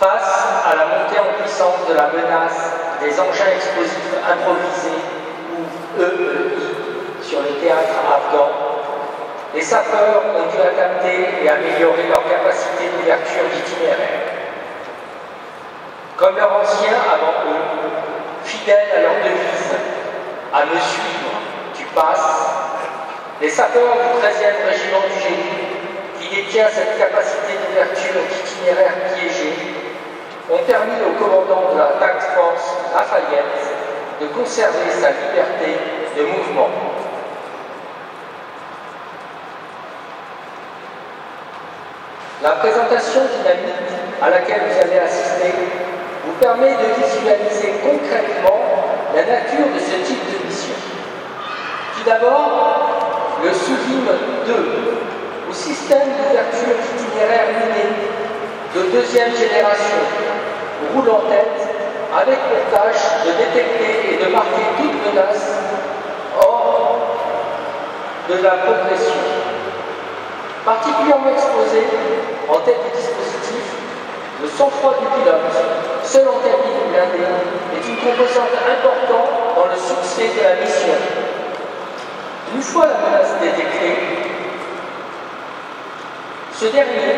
Face à la montée en puissance de la menace des engins explosifs improvisés ou EEI sur le théâtre afghan, les sapeurs ont dû adapter et améliorer leur capacité d'ouverture d'itinéraire. Comme leurs anciens avant eux, fidèles à leur devise « À me suivre, tu passes », les sapeurs du 13e régiment du génie, qui détient cette capacité d'ouverture d'itinéraire piégé, ont permis au commandant de la Task Force Lafayette de conserver sa liberté de mouvement. La présentation dynamique à laquelle vous avez assisté vous permet de visualiser concrètement la nature de ce type de mission. Tout d'abord, le SOUVIM 2, ou système d'ouverture d'itinéraire miné de deuxième génération, roule en tête avec pour tâche de détecter et de marquer toute menace hors de la progression. Particulièrement exposé en tête du dispositif, le sang-froid du pilote, seul en cabine blindée, est une composante importante dans le succès de la mission. Une fois la menace détectée, ce dernier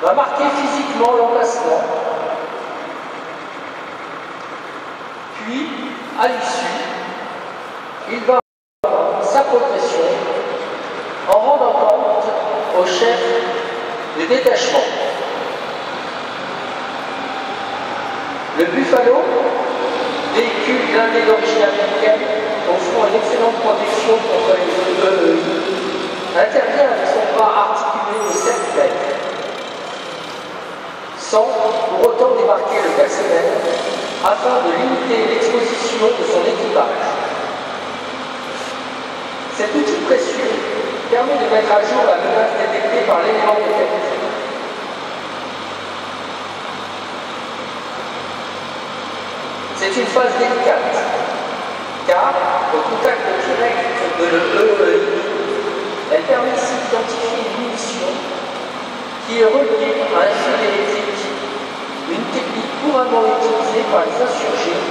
va marquer physiquement l'emplacement, puis, à l'issue, il va avoir sa progression en rendant compte au chef de détachement. Le Buffalo, véhicule blindé d'origine américaine, offrant une excellente protection contre les EEI, intervient avec son bras articulé de 7 mètres, sans pour autant débarquer le personnel, afin de limiter l'exposition de son équipage. Cet outil précieux permet de mettre à jour la menace détectée par l'élément de tête. C'est une phase délicate, car au contact direct de l'EEI, elle permet ici d'identifier une munition qui est reliée à un fil électrique, une technique couramment utilisée par les insurgés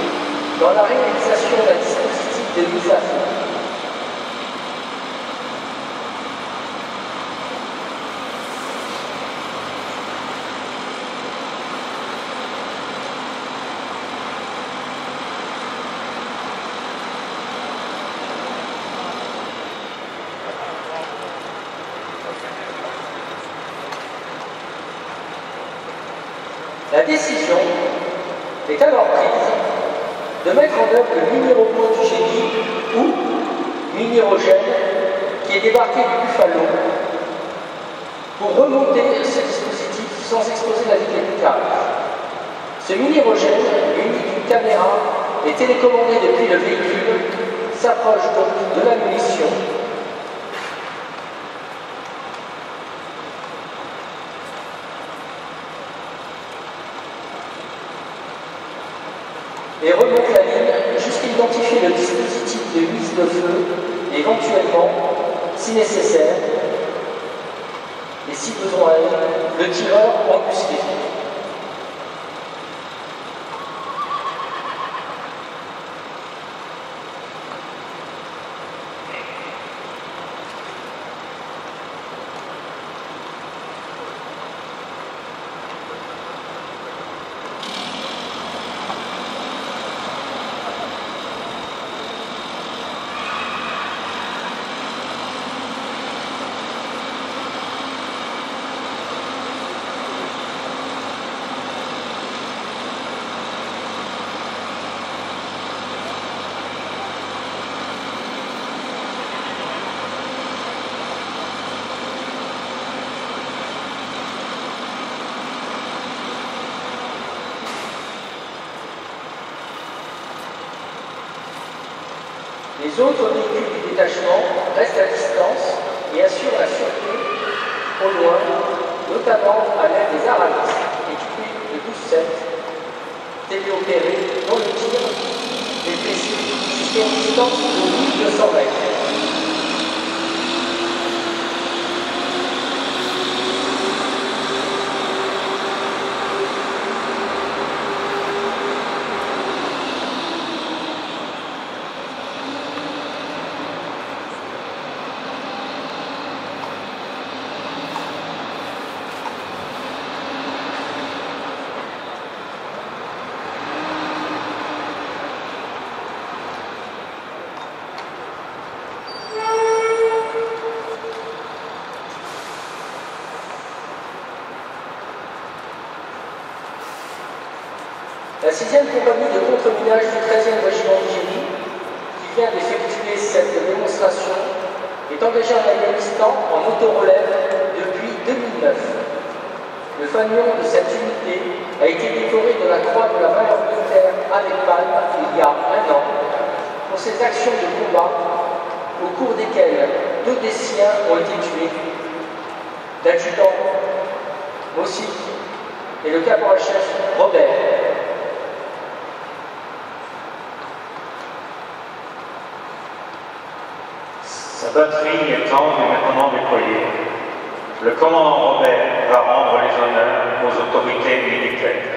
dans la réalisation d'un dispositif de mise à feu. La décision est alors prise de mettre en œuvre le mini-robot du génie ou mini-rogène qui est débarqué du Buffalo pour remonter ce dispositif sans exposer la vie de l'équipage. Ce mini-rogène, muni d'une caméra et télécommandé depuis le véhicule, s'approche donc de la munition et remonte la ligne jusqu'à identifier le dispositif de mise de feu, éventuellement, si nécessaire, et si besoin est, le tireur embusqué. Les autres véhicules du détachement restent à distance et assurent la sûreté au loin, notamment à l'aide des Aramis, équipés de 12-7, téléopérés dont le tir est précis jusqu'à une distance de 1200 mètres. La 6e compagnie de contre-minage du 13e régiment de génie, qui vient d'effectuer cette démonstration, est engagée en Afghanistan en autorelève depuis 2009. Le fanion de cette unité a été décoré de la croix de la valeur militaire avec palme il y a un an pour ses actions de combat au cours desquelles 2 des siens ont été tués, l'adjudant Mossik et le caporal-chef Robert. Sa batterie étant maintenant déployée, le commandant Robert va rendre les honneurs aux autorités militaires.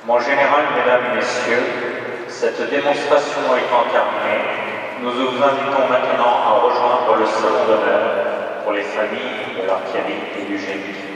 Mon général, mesdames et messieurs, cette démonstration étant terminée, nous vous invitons maintenant à rejoindre le salon d'honneur pour les familles de l'artillerie et du génie.